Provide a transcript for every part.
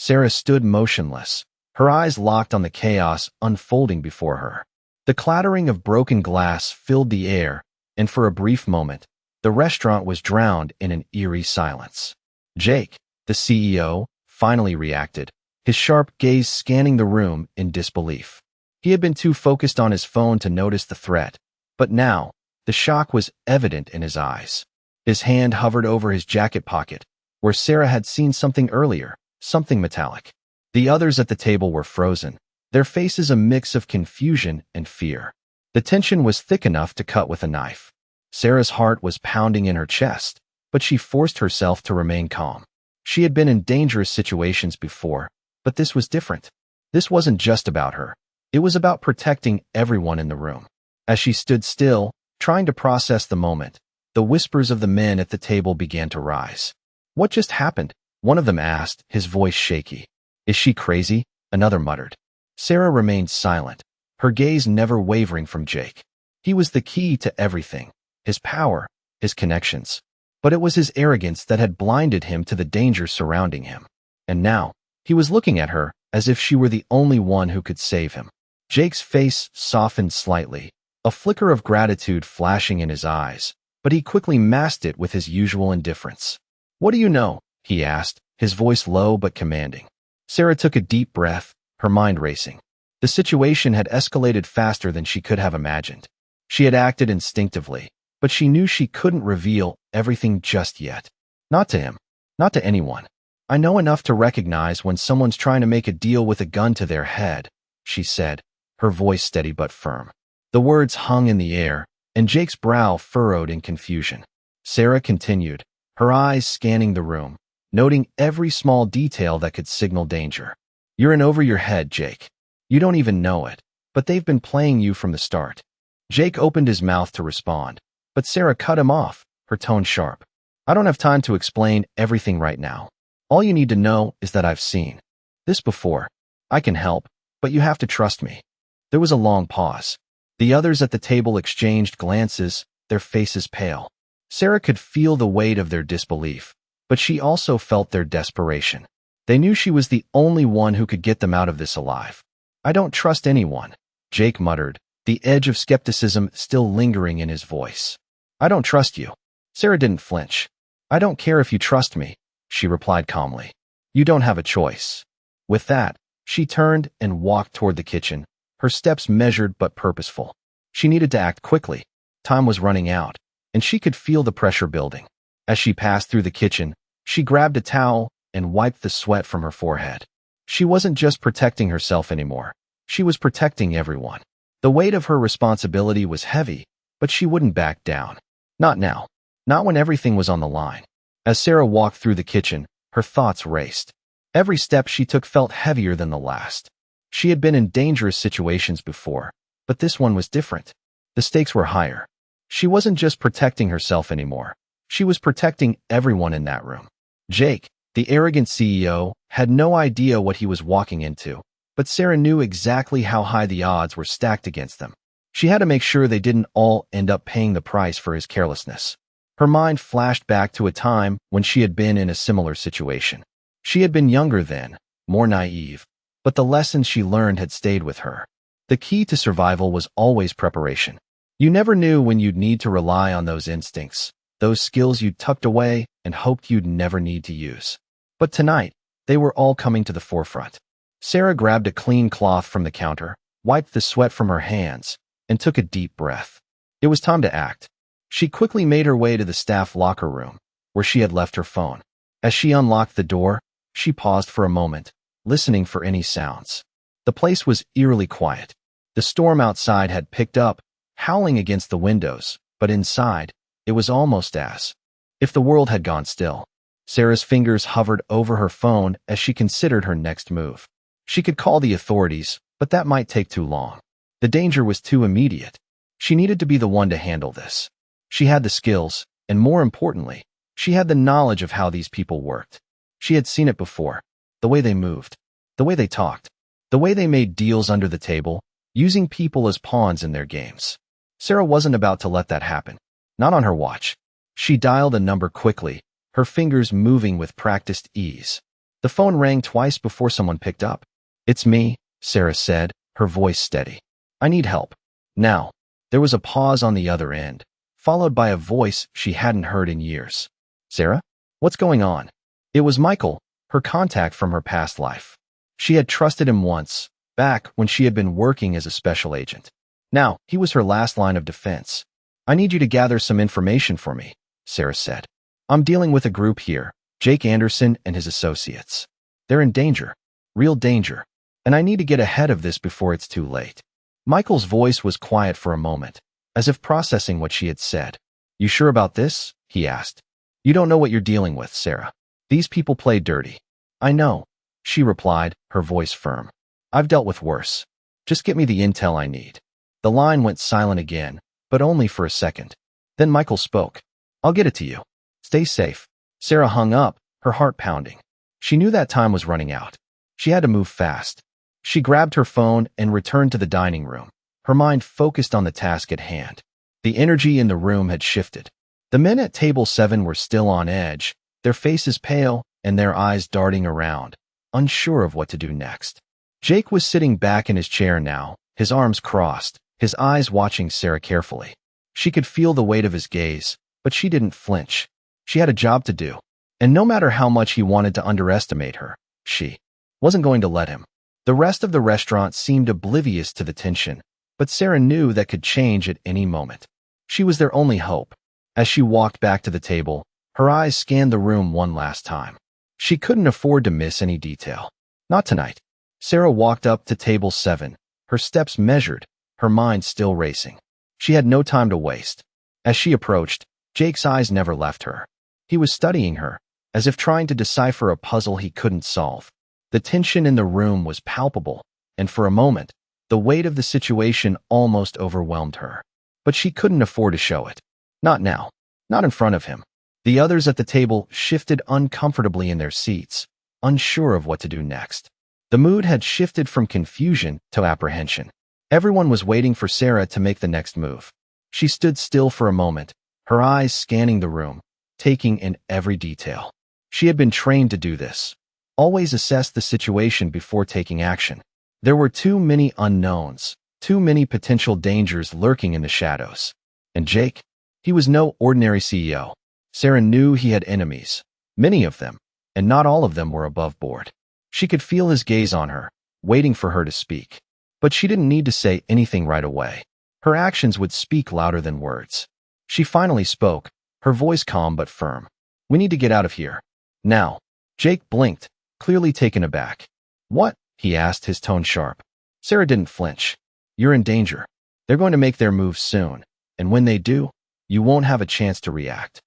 Sarah stood motionless, her eyes locked on the chaos unfolding before her. The clattering of broken glass filled the air, and for a brief moment, the restaurant was drowned in an eerie silence. Jake, the CEO, finally reacted, his sharp gaze scanning the room in disbelief. He had been too focused on his phone to notice the threat, but now, the shock was evident in his eyes. His hand hovered over his jacket pocket, where Sarah had seen something earlier, something metallic. The others at the table were frozen, their faces a mix of confusion and fear. The tension was thick enough to cut with a knife. Sarah's heart was pounding in her chest, but she forced herself to remain calm. She had been in dangerous situations before, but this was different. This wasn't just about her. It was about protecting everyone in the room. As she stood still, trying to process the moment, the whispers of the men at the table began to rise. "What just happened?" one of them asked, his voice shaky. "Is she crazy?" another muttered. Sarah remained silent, her gaze never wavering from Jake. He was the key to everything, his power, his connections. But it was his arrogance that had blinded him to the danger surrounding him. And now, he was looking at her as if she were the only one who could save him. Jake's face softened slightly, a flicker of gratitude flashing in his eyes, but he quickly masked it with his usual indifference. "What do you know?" he asked, his voice low but commanding. Sarah took a deep breath, her mind racing. The situation had escalated faster than she could have imagined. She had acted instinctively, but she knew she couldn't reveal everything just yet. Not to him, not to anyone. "I know enough to recognize when someone's trying to make a deal with a gun to their head," she said, her voice steady but firm. The words hung in the air, and Jake's brow furrowed in confusion. Sarah continued, her eyes scanning the room, noting every small detail that could signal danger. "You're in over your head, Jake. You don't even know it, but they've been playing you from the start." Jake opened his mouth to respond, but Sarah cut him off, her tone sharp. "I don't have time to explain everything right now. All you need to know is that I've seen this before. I can help, but you have to trust me." There was a long pause. The others at the table exchanged glances, their faces pale. Sarah could feel the weight of their disbelief, but she also felt their desperation. They knew she was the only one who could get them out of this alive. "I don't trust anyone," Jake muttered, the edge of skepticism still lingering in his voice. "I don't trust you." Sarah didn't flinch. "I don't care if you trust me," she replied calmly. "You don't have a choice." With that, she turned and walked toward the kitchen, her steps measured but purposeful. She needed to act quickly. Time was running out, and she could feel the pressure building. As she passed through the kitchen, she grabbed a towel and wiped the sweat from her forehead. She wasn't just protecting herself anymore. She was protecting everyone. The weight of her responsibility was heavy, but she wouldn't back down. Not now. Not when everything was on the line. As Sarah walked through the kitchen, her thoughts raced. Every step she took felt heavier than the last. She had been in dangerous situations before, but this one was different. The stakes were higher. She wasn't just protecting herself anymore. She was protecting everyone in that room. Jake, the arrogant CEO, had no idea what he was walking into, but Sarah knew exactly how high the odds were stacked against them. She had to make sure they didn't all end up paying the price for his carelessness. Her mind flashed back to a time when she had been in a similar situation. She had been younger then, more naive, but the lessons she learned had stayed with her. The key to survival was always preparation. You never knew when you'd need to rely on those instincts, those skills you'd tucked away and hoped you'd never need to use. But tonight, they were all coming to the forefront. Sarah grabbed a clean cloth from the counter, wiped the sweat from her hands, and took a deep breath. It was time to act. She quickly made her way to the staff locker room, where she had left her phone. As she unlocked the door, she paused for a moment, listening for any sounds. The place was eerily quiet. The storm outside had picked up, howling against the windows, but inside, it was almost as if the world had gone still. Sarah's fingers hovered over her phone as she considered her next move. She could call the authorities, but that might take too long. The danger was too immediate. She needed to be the one to handle this. She had the skills, and more importantly, she had the knowledge of how these people worked. She had seen it before. The way they moved, the way they talked, the way they made deals under the table, using people as pawns in their games. Sarah wasn't about to let that happen. Not on her watch. She dialed a number quickly, her fingers moving with practiced ease. The phone rang twice before someone picked up. "It's me," Sarah said, her voice steady. "I need help. Now." There was a pause on the other end, followed by a voice she hadn't heard in years. "Sarah? What's going on?" It was Michael, her contact from her past life. She had trusted him once, back when she had been working as a special agent. Now, he was her last line of defense. "I need you to gather some information for me," Sarah said. "I'm dealing with a group here, Jake Anderson and his associates. They're in danger, real danger, and I need to get ahead of this before it's too late." Michael's voice was quiet for a moment, as if processing what she had said. "You sure about this?" he asked. "You don't know what you're dealing with, Sarah. These people play dirty." "I know," she replied, her voice firm. "I've dealt with worse. Just get me the intel I need." The line went silent again, but only for a second. Then Michael spoke. "I'll get it to you. Stay safe." Sarah hung up, her heart pounding. She knew that time was running out. She had to move fast. She grabbed her phone and returned to the dining room, her mind focused on the task at hand. The energy in the room had shifted. The men at table 7 were still on edge, their faces pale and their eyes darting around, unsure of what to do next. Jake was sitting back in his chair now, his arms crossed, his eyes watching Sarah carefully. She could feel the weight of his gaze, but she didn't flinch. She had a job to do, and no matter how much he wanted to underestimate her, she wasn't going to let him. The rest of the restaurant seemed oblivious to the tension, but Sarah knew that could change at any moment. She was their only hope. As she walked back to the table, her eyes scanned the room one last time. She couldn't afford to miss any detail. Not tonight. Sarah walked up to table 7, her steps measured, her mind still racing. She had no time to waste. As she approached, Jake's eyes never left her. He was studying her, as if trying to decipher a puzzle he couldn't solve. The tension in the room was palpable, and for a moment, the weight of the situation almost overwhelmed her. But she couldn't afford to show it. Not now. Not in front of him. The others at the table shifted uncomfortably in their seats, unsure of what to do next. The mood had shifted from confusion to apprehension. Everyone was waiting for Sarah to make the next move. She stood still for a moment, her eyes scanning the room, taking in every detail. She had been trained to do this. Always assess the situation before taking action. There were too many unknowns, too many potential dangers lurking in the shadows. And Jake? He was no ordinary CEO. Sarah knew he had enemies, many of them, and not all of them were above board. She could feel his gaze on her, waiting for her to speak. But she didn't need to say anything right away. Her actions would speak louder than words. She finally spoke, her voice calm but firm. "We need to get out of here. Now." Jake blinked, clearly taken aback. "What?" he asked, his tone sharp. Sarah didn't flinch. "You're in danger. They're going to make their move soon, and when they do, you won't have a chance to react."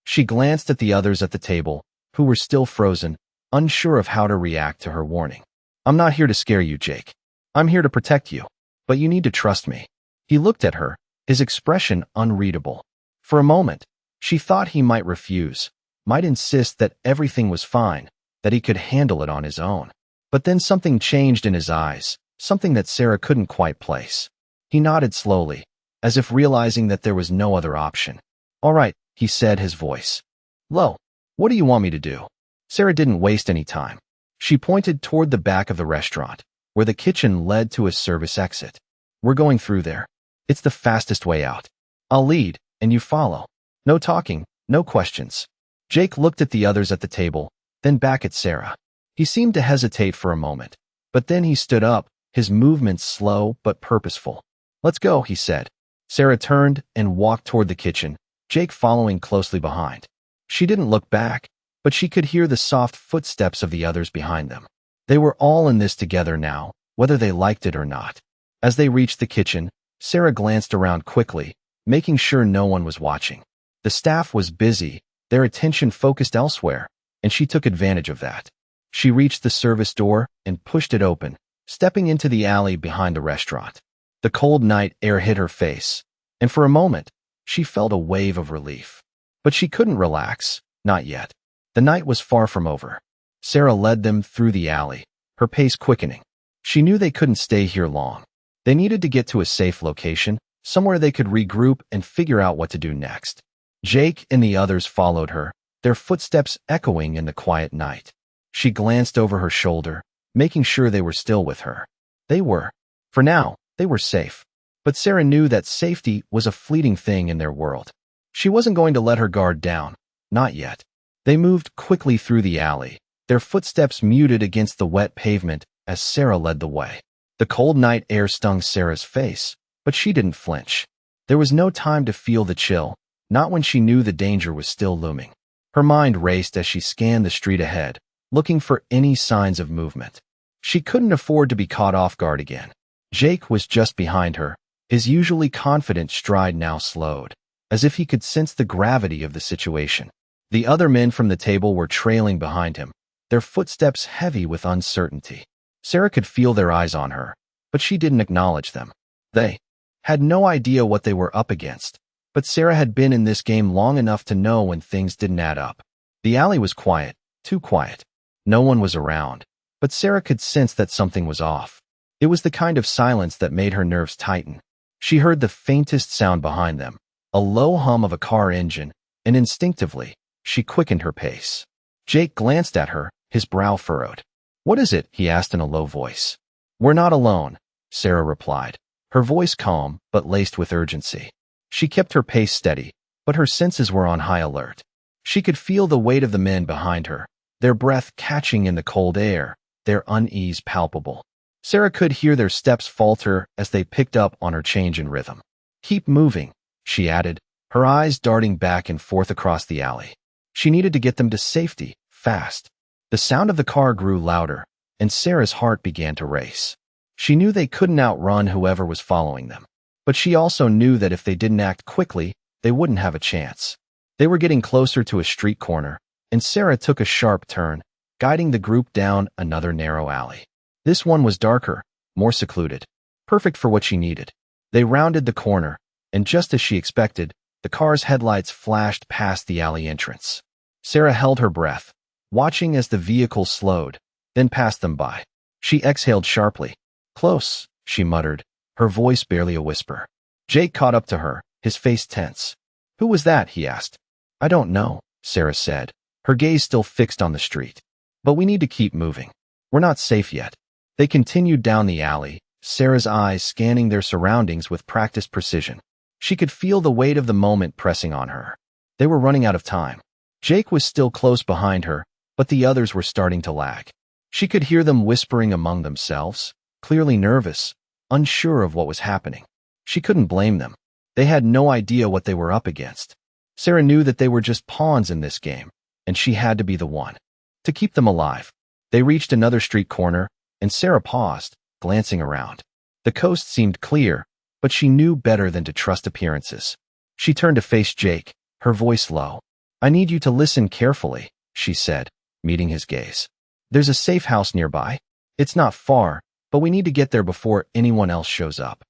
She glanced at the others at the table, who were still frozen, unsure of how to react to her warning. "I'm not here to scare you, Jake. I'm here to protect you, but you need to trust me." He looked at her, his expression unreadable. For a moment, she thought he might refuse, might insist that everything was fine, that he could handle it on his own. But then something changed in his eyes, something that Sarah couldn't quite place. He nodded slowly, as if realizing that there was no other option. "All right," he said, his voice low. "What do you want me to do?" Sarah didn't waste any time. She pointed toward the back of the restaurant, where the kitchen led to a service exit. "We're going through there. It's the fastest way out. I'll lead, and you follow. No talking, no questions." Jake looked at the others at the table, then back at Sarah. He seemed to hesitate for a moment, but then he stood up, his movements slow but purposeful. "Let's go," he said. Sarah turned and walked toward the kitchen, Jake following closely behind. She didn't look back, but she could hear the soft footsteps of the others behind them. They were all in this together now, whether they liked it or not. As they reached the kitchen, Sarah glanced around quickly, making sure no one was watching. The staff was busy, their attention focused elsewhere, and she took advantage of that. She reached the service door and pushed it open, stepping into the alley behind the restaurant. The cold night air hit her face, and for a moment, she felt a wave of relief. But she couldn't relax, not yet. The night was far from over. Sarah led them through the alley, her pace quickening. She knew they couldn't stay here long. They needed to get to a safe location, somewhere they could regroup and figure out what to do next. Jake and the others followed her, their footsteps echoing in the quiet night. She glanced over her shoulder, making sure they were still with her. They were. For now, they were safe. But Sarah knew that safety was a fleeting thing in their world. She wasn't going to let her guard down. Not yet. They moved quickly through the alley, their footsteps muted against the wet pavement as Sarah led the way. The cold night air stung Sarah's face, but she didn't flinch. There was no time to feel the chill, not when she knew the danger was still looming. Her mind raced as she scanned the street ahead, looking for any signs of movement. She couldn't afford to be caught off guard again. Jake was just behind her, his usually confident stride now slowed, as if he could sense the gravity of the situation. The other men from the table were trailing behind him, their footsteps heavy with uncertainty. Sarah could feel their eyes on her, but she didn't acknowledge them. They had no idea what they were up against, but Sarah had been in this game long enough to know when things didn't add up. The alley was quiet, too quiet. No one was around, but Sarah could sense that something was off. It was the kind of silence that made her nerves tighten. She heard the faintest sound behind them, a low hum of a car engine, and instinctively, she quickened her pace. Jake glanced at her, his brow furrowed. "What is it?" he asked in a low voice. "We're not alone," Sarah replied, her voice calm but laced with urgency. She kept her pace steady, but her senses were on high alert. She could feel the weight of the men behind her, their breath catching in the cold air, their unease palpable. Sarah could hear their steps falter as they picked up on her change in rhythm. "Keep moving," she added, her eyes darting back and forth across the alley. She needed to get them to safety, fast. The sound of the car grew louder, and Sarah's heart began to race. She knew they couldn't outrun whoever was following them, but she also knew that if they didn't act quickly, they wouldn't have a chance. They were getting closer to a street corner, and Sarah took a sharp turn, guiding the group down another narrow alley. This one was darker, more secluded, perfect for what she needed. They rounded the corner, and just as she expected, the car's headlights flashed past the alley entrance. Sarah held her breath, watching as the vehicle slowed, then passed them by. She exhaled sharply. "Close," she muttered, her voice barely a whisper. Jake caught up to her, his face tense. "Who was that?" he asked. "I don't know," Sarah said, her gaze still fixed on the street. "But we need to keep moving. We're not safe yet." They continued down the alley, Sarah's eyes scanning their surroundings with practiced precision. She could feel the weight of the moment pressing on her. They were running out of time. Jake was still close behind her, but the others were starting to lag. She could hear them whispering among themselves, clearly nervous, unsure of what was happening. She couldn't blame them. They had no idea what they were up against. Sarah knew that they were just pawns in this game, and she had to be the one to keep them alive. They reached another street corner, and Sarah paused, glancing around. The coast seemed clear, but she knew better than to trust appearances. She turned to face Jake, her voice low. "I need you to listen carefully," she said, meeting his gaze. "There's a safe house nearby. It's not far, but we need to get there before anyone else shows up."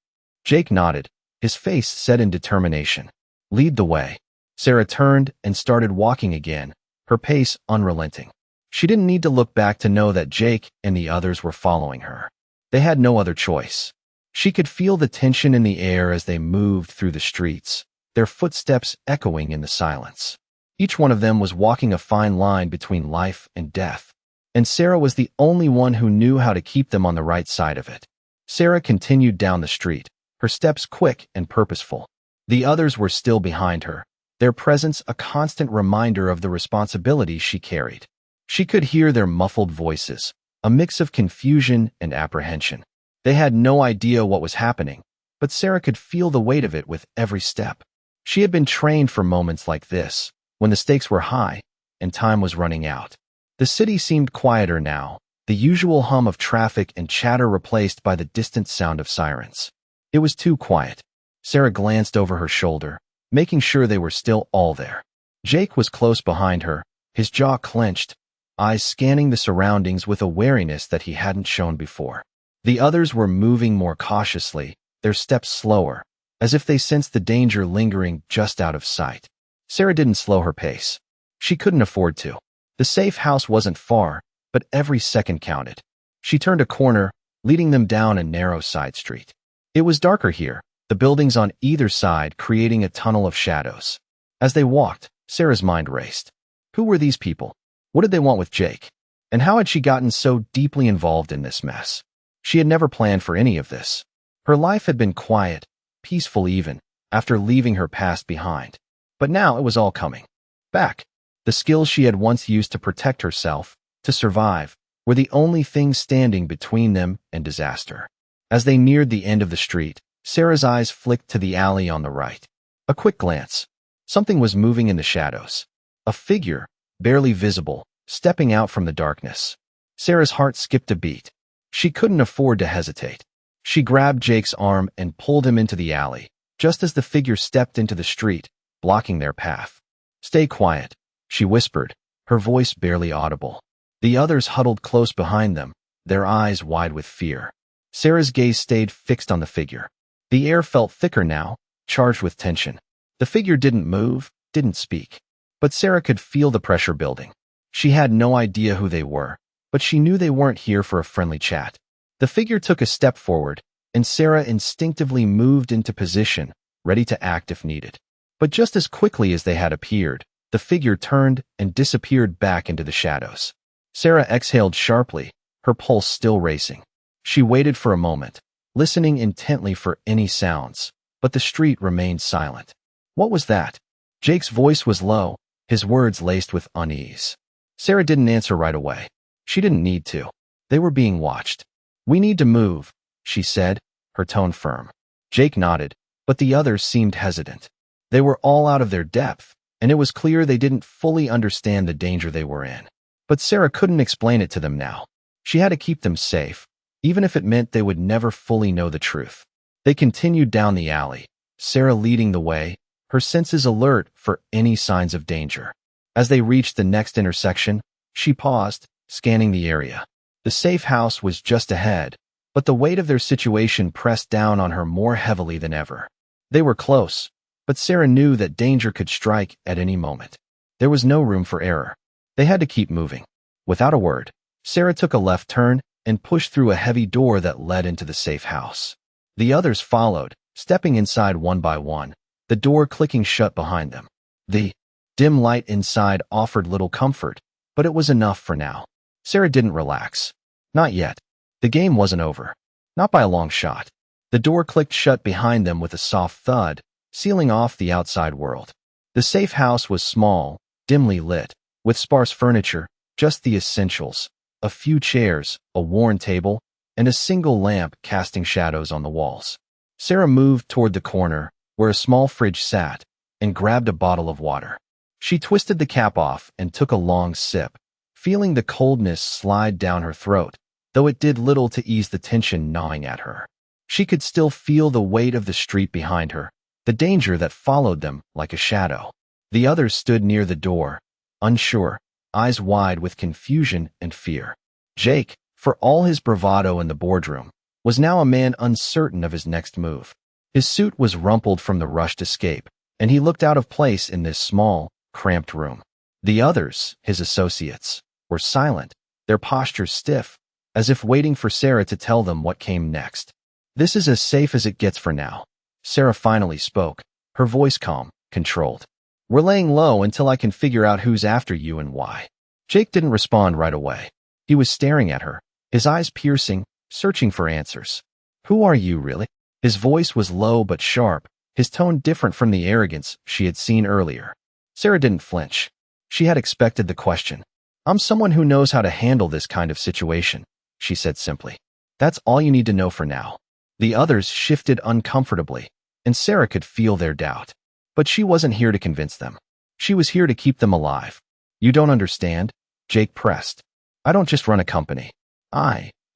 Jake nodded, his face set in determination. "Lead the way." Sarah turned and started walking again, her pace unrelenting. She didn't need to look back to know that Jake and the others were following her. They had no other choice. She could feel the tension in the air as they moved through the streets, their footsteps echoing in the silence. Each one of them was walking a fine line between life and death, and Sarah was the only one who knew how to keep them on the right side of it. Sarah continued down the street, her steps quick and purposeful. The others were still behind her, their presence a constant reminder of the responsibility she carried. She could hear their muffled voices, a mix of confusion and apprehension. They had no idea what was happening, but Sarah could feel the weight of it with every step. She had been trained for moments like this, when the stakes were high and time was running out. The city seemed quieter now, the usual hum of traffic and chatter replaced by the distant sound of sirens. It was too quiet. Sarah glanced over her shoulder, making sure they were still all there. Jake was close behind her, his jaw clenched, eyes scanning the surroundings with a wariness that he hadn't shown before. The others were moving more cautiously, their steps slower, as if they sensed the danger lingering just out of sight. Sarah didn't slow her pace. She couldn't afford to. The safe house wasn't far, but every second counted. She turned a corner, leading them down a narrow side street. It was darker here, the buildings on either side creating a tunnel of shadows. As they walked, Sarah's mind raced. Who were these people? What did they want with Jake? And how had she gotten so deeply involved in this mess? She had never planned for any of this. Her life had been quiet, peaceful even, after leaving her past behind. But now it was all coming back. The skills she had once used to protect herself, to survive, were the only things standing between them and disaster. As they neared the end of the street, Sarah's eyes flicked to the alley on the right. A quick glance. Something was moving in the shadows. A figure, barely visible, stepping out from the darkness. Sarah's heart skipped a beat. She couldn't afford to hesitate. She grabbed Jake's arm and pulled him into the alley, just as the figure stepped into the street, blocking their path. "Stay quiet," she whispered, her voice barely audible. The others huddled close behind them, their eyes wide with fear. Sarah's gaze stayed fixed on the figure. The air felt thicker now, charged with tension. The figure didn't move, didn't speak. But Sarah could feel the pressure building. She had no idea who they were, but she knew they weren't here for a friendly chat. The figure took a step forward, and Sarah instinctively moved into position, ready to act if needed. But just as quickly as they had appeared, the figure turned and disappeared back into the shadows. Sarah exhaled sharply, her pulse still racing. She waited for a moment, listening intently for any sounds, but the street remained silent. What was that? Jake's voice was low, his words laced with unease. Sarah didn't answer right away. She didn't need to. They were being watched. "We need to move," she said, her tone firm. Jake nodded, but the others seemed hesitant. They were all out of their depth, and it was clear they didn't fully understand the danger they were in. But Sarah couldn't explain it to them now. She had to keep them safe, even if it meant they would never fully know the truth. They continued down the alley, Sarah leading the way, her senses alert for any signs of danger. As they reached the next intersection, she paused, scanning the area. The safe house was just ahead, but the weight of their situation pressed down on her more heavily than ever. They were close, but Sarah knew that danger could strike at any moment. There was no room for error. They had to keep moving. Without a word, Sarah took a left turn and pushed through a heavy door that led into the safe house. The others followed, stepping inside one by one, the door clicking shut behind them. The dim light inside offered little comfort, but it was enough for now. Sarah didn't relax. Not yet. The game wasn't over. Not by a long shot. The door clicked shut behind them with a soft thud, sealing off the outside world. The safe house was small, dimly lit, with sparse furniture, just the essentials: a few chairs, a worn table, and a single lamp casting shadows on the walls. Sarah moved toward the corner, where a small fridge sat, and grabbed a bottle of water. She twisted the cap off and took a long sip, feeling the coldness slide down her throat, though it did little to ease the tension gnawing at her. She could still feel the weight of the street behind her, the danger that followed them like a shadow. The others stood near the door, unsure, eyes wide with confusion and fear. Jake, for all his bravado in the boardroom, was now a man uncertain of his next move. His suit was rumpled from the rushed escape, and he looked out of place in this small, cramped room. The others, his associates, were silent, their postures stiff, as if waiting for Sarah to tell them what came next. "This is as safe as it gets for now," Sarah finally spoke, her voice calm, controlled. "We're laying low until I can figure out who's after you and why." Jake didn't respond right away. He was staring at her, his eyes piercing, searching for answers. "Who are you, really?" His voice was low but sharp, his tone different from the arrogance she had seen earlier. Sarah didn't flinch. She had expected the question. "I'm someone who knows how to handle this kind of situation," she said simply. "That's all you need to know for now." The others shifted uncomfortably, and Sarah could feel their doubt. But she wasn't here to convince them. She was here to keep them alive. "You don't understand," Jake pressed. "I don't just run a company.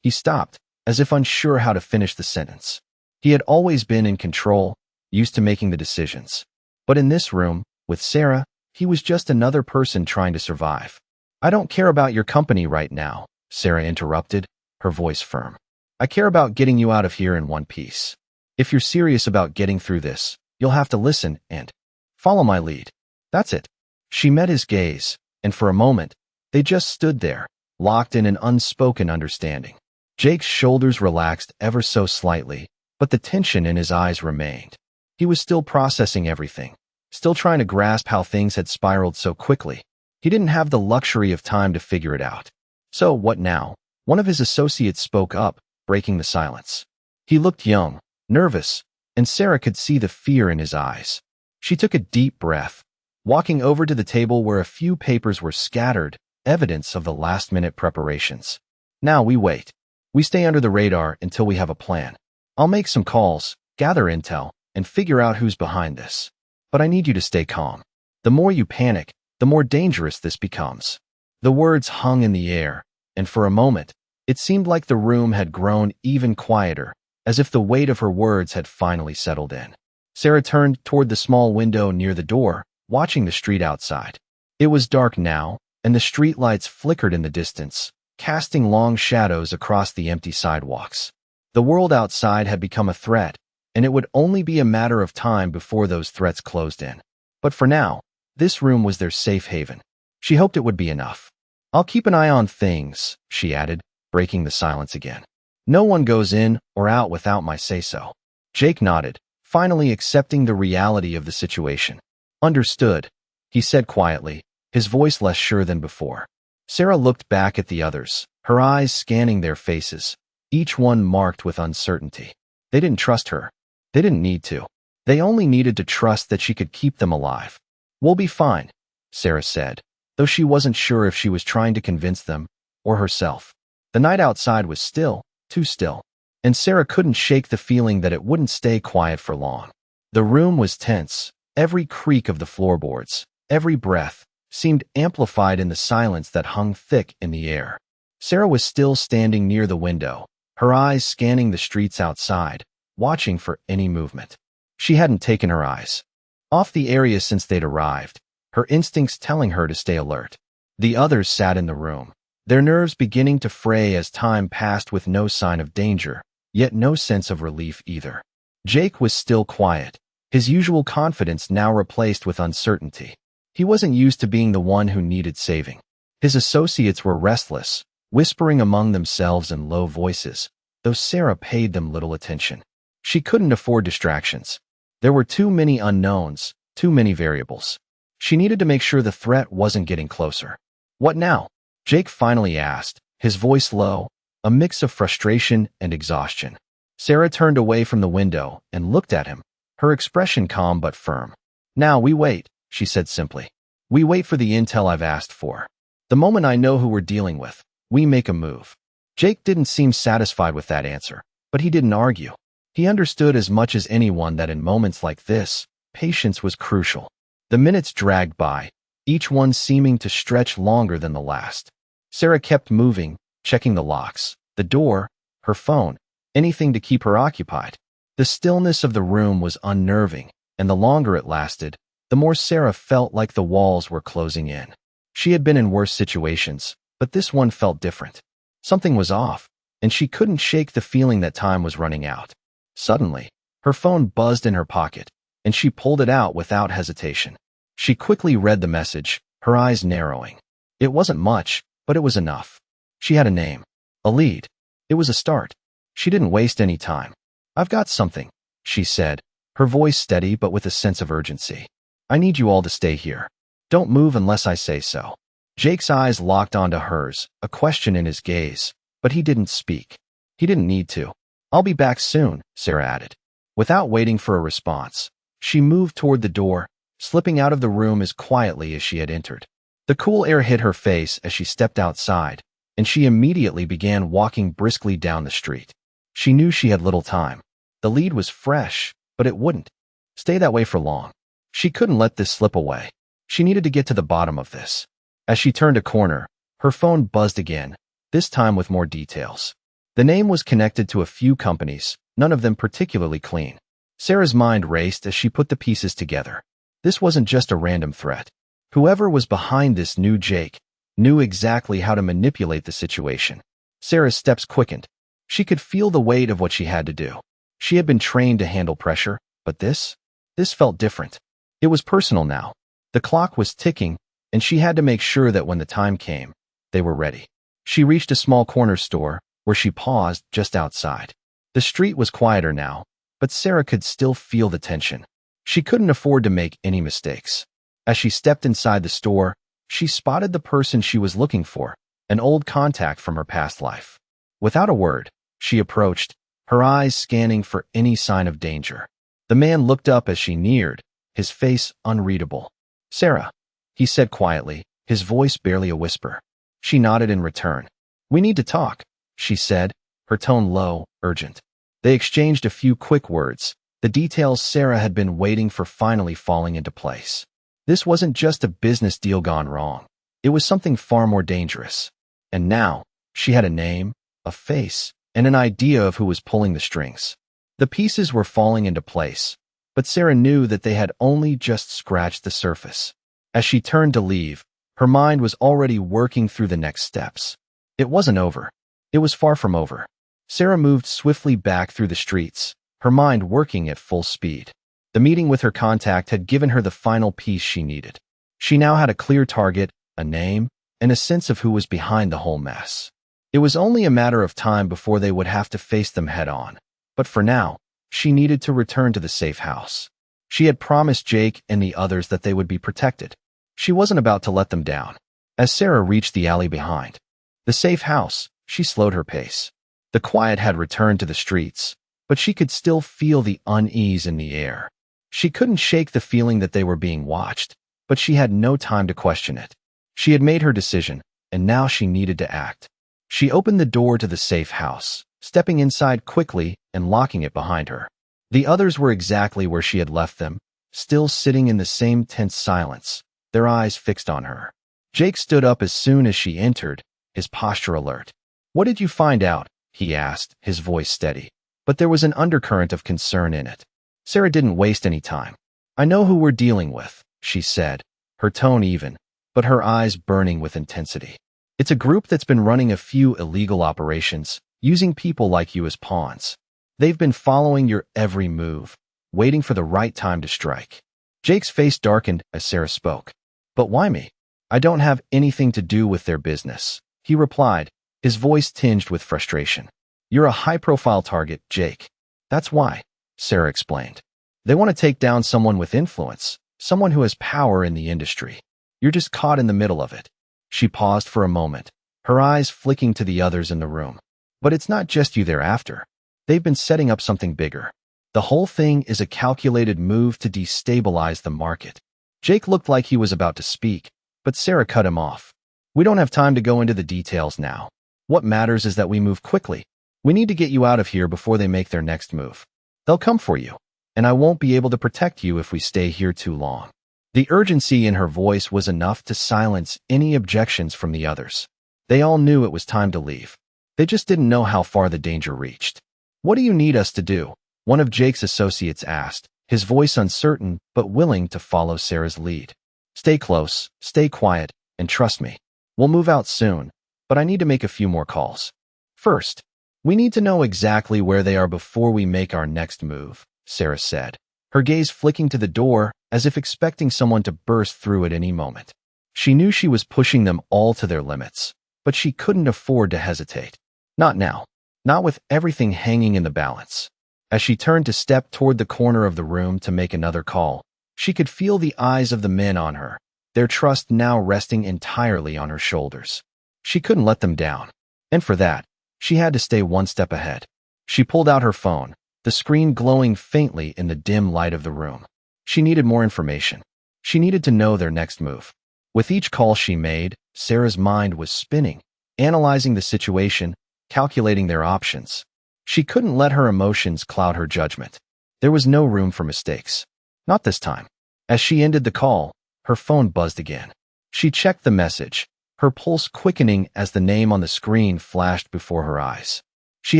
He stopped, as if unsure how to finish the sentence. He had always been in control, used to making the decisions. But in this room, with Sarah, he was just another person trying to survive. "I don't care about your company right now," Sarah interrupted, her voice firm. "I care about getting you out of here in one piece. If you're serious about getting through this, you'll have to listen and follow my lead." That's it. She met his gaze, and for a moment, they just stood there, locked in an unspoken understanding. Jake's shoulders relaxed ever so slightly, but the tension in his eyes remained. He was still processing everything, still trying to grasp how things had spiraled so quickly. He didn't have the luxury of time to figure it out. "So, what now?" One of his associates spoke up, breaking the silence. He looked young, nervous, and Sarah could see the fear in his eyes. She took a deep breath, walking over to the table where a few papers were scattered, evidence of the last-minute preparations. "Now we wait. We stay under the radar until we have a plan. I'll make some calls, gather intel, and figure out who's behind this. But I need you to stay calm. The more you panic, the more dangerous this becomes." The words hung in the air, and for a moment, it seemed like the room had grown even quieter, as if the weight of her words had finally settled in. Sarah turned toward the small window near the door, watching the street outside. It was dark now, and the streetlights flickered in the distance, casting long shadows across the empty sidewalks. The world outside had become a threat, and it would only be a matter of time before those threats closed in. But for now, this room was their safe haven. She hoped it would be enough. "I'll keep an eye on things," she added, breaking the silence again. "No one goes in or out without my say-so." Jake nodded, finally accepting the reality of the situation. "Understood," he said quietly, his voice less sure than before. Sarah looked back at the others, her eyes scanning their faces, each one marked with uncertainty. They didn't trust her. They didn't need to. They only needed to trust that she could keep them alive. "We'll be fine," Sarah said, though she wasn't sure if she was trying to convince them or herself. The night outside was still, too still, and Sarah couldn't shake the feeling that it wouldn't stay quiet for long. The room was tense, every creak of the floorboards, every breath, seemed amplified in the silence that hung thick in the air. Sarah was still standing near the window, her eyes scanning the streets outside, watching for any movement. She hadn't taken her eyes off the area since they'd arrived, her instincts telling her to stay alert. The others sat in the room, their nerves beginning to fray as time passed with no sign of danger, yet no sense of relief either. Jake was still quiet, his usual confidence now replaced with uncertainty. He wasn't used to being the one who needed saving. His associates were restless, whispering among themselves in low voices, though Sarah paid them little attention. She couldn't afford distractions. There were too many unknowns, too many variables. She needed to make sure the threat wasn't getting closer. "What now?" Jake finally asked, his voice low, a mix of frustration and exhaustion. Sarah turned away from the window and looked at him, her expression calm but firm. "Now we wait," she said simply. "We wait for the intel I've asked for. The moment I know who we're dealing with, we make a move." Jake didn't seem satisfied with that answer, but he didn't argue. He understood as much as anyone that in moments like this, patience was crucial. The minutes dragged by, each one seeming to stretch longer than the last. Sarah kept moving, checking the locks, the door, her phone, anything to keep her occupied. The stillness of the room was unnerving, and the longer it lasted, the more Sarah felt like the walls were closing in. She had been in worse situations, but this one felt different. Something was off, and she couldn't shake the feeling that time was running out. Suddenly, her phone buzzed in her pocket, and she pulled it out without hesitation. She quickly read the message, her eyes narrowing. It wasn't much, but it was enough. She had a name, a lead. It was a start. She didn't waste any time. "I've got something," she said, her voice steady but with a sense of urgency. "I need you all to stay here. Don't move unless I say so." Jake's eyes locked onto hers, a question in his gaze, but he didn't speak. He didn't need to. "I'll be back soon," Sarah added. Without waiting for a response, she moved toward the door, slipping out of the room as quietly as she had entered. The cool air hit her face as she stepped outside, and she immediately began walking briskly down the street. She knew she had little time. The lead was fresh, but it wouldn't stay that way for long. She couldn't let this slip away. She needed to get to the bottom of this. As she turned a corner, her phone buzzed again, this time with more details. The name was connected to a few companies, none of them particularly clean. Sarah's mind raced as she put the pieces together. This wasn't just a random threat. Whoever was behind this new Jake knew exactly how to manipulate the situation. Sarah's steps quickened. She could feel the weight of what she had to do. She had been trained to handle pressure, but this felt different. It was personal now. The clock was ticking, and she had to make sure that when the time came, they were ready. She reached a small corner store, where she paused just outside. The street was quieter now, but Sarah could still feel the tension. She couldn't afford to make any mistakes. As she stepped inside the store, she spotted the person she was looking for, an old contact from her past life. Without a word, she approached, her eyes scanning for any sign of danger. The man looked up as she neared, his face unreadable. "Sarah," he said quietly, his voice barely a whisper. She nodded in return. "We need to talk," she said, her tone low, urgent. They exchanged a few quick words, the details Sarah had been waiting for finally falling into place. This wasn't just a business deal gone wrong. It was something far more dangerous. And now, she had a name, a face, and an idea of who was pulling the strings. The pieces were falling into place, but Sarah knew that they had only just scratched the surface. As she turned to leave, her mind was already working through the next steps. It wasn't over. It was far from over. Sarah moved swiftly back through the streets, her mind working at full speed. The meeting with her contact had given her the final piece she needed. She now had a clear target, a name, and a sense of who was behind the whole mess. It was only a matter of time before they would have to face them head-on. But for now, she needed to return to the safe house. She had promised Jake and the others that they would be protected. She wasn't about to let them down. As Sarah reached the alley behind the safe house, she slowed her pace. The quiet had returned to the streets, but she could still feel the unease in the air. She couldn't shake the feeling that they were being watched, but she had no time to question it. She had made her decision, and now she needed to act. She opened the door to the safe house, stepping inside quickly and locking it behind her. The others were exactly where she had left them, still sitting in the same tense silence, their eyes fixed on her. Jake stood up as soon as she entered, his posture alert. "What did you find out?" he asked, his voice steady. But there was an undercurrent of concern in it. Sarah didn't waste any time. "I know who we're dealing with," she said, her tone even, but her eyes burning with intensity. "It's a group that's been running a few illegal operations, using people like you as pawns. They've been following your every move, waiting for the right time to strike." Jake's face darkened as Sarah spoke. "But why me? I don't have anything to do with their business," he replied, his voice tinged with frustration. "You're a high-profile target, Jake. That's why," Sarah explained. "They want to take down someone with influence, someone who has power in the industry. You're just caught in the middle of it." She paused for a moment, her eyes flicking to the others in the room. "But it's not just you they're after. They've been setting up something bigger. The whole thing is a calculated move to destabilize the market." Jake looked like he was about to speak, but Sarah cut him off. "We don't have time to go into the details now. What matters is that we move quickly. We need to get you out of here before they make their next move. They'll come for you, and I won't be able to protect you if we stay here too long." The urgency in her voice was enough to silence any objections from the others. They all knew it was time to leave. They just didn't know how far the danger reached. "What do you need us to do?" one of Jake's associates asked, his voice uncertain but willing to follow Sarah's lead. "Stay close, stay quiet, and trust me. We'll move out soon, but I need to make a few more calls. First, we need to know exactly where they are before we make our next move," Sarah said, her gaze flicking to the door as if expecting someone to burst through at any moment. She knew she was pushing them all to their limits, but she couldn't afford to hesitate. Not now, not with everything hanging in the balance. As she turned to step toward the corner of the room to make another call, she could feel the eyes of the men on her, their trust now resting entirely on her shoulders. She couldn't let them down, and for that, she had to stay one step ahead. She pulled out her phone, the screen glowing faintly in the dim light of the room. She needed more information. She needed to know their next move. With each call she made, Sarah's mind was spinning, analyzing the situation, calculating their options. She couldn't let her emotions cloud her judgment. There was no room for mistakes. Not this time. As she ended the call, her phone buzzed again. She checked the message, her pulse quickening as the name on the screen flashed before her eyes. She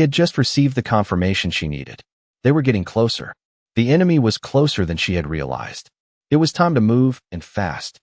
had just received the confirmation she needed. They were getting closer. The enemy was closer than she had realized. It was time to move, and fast.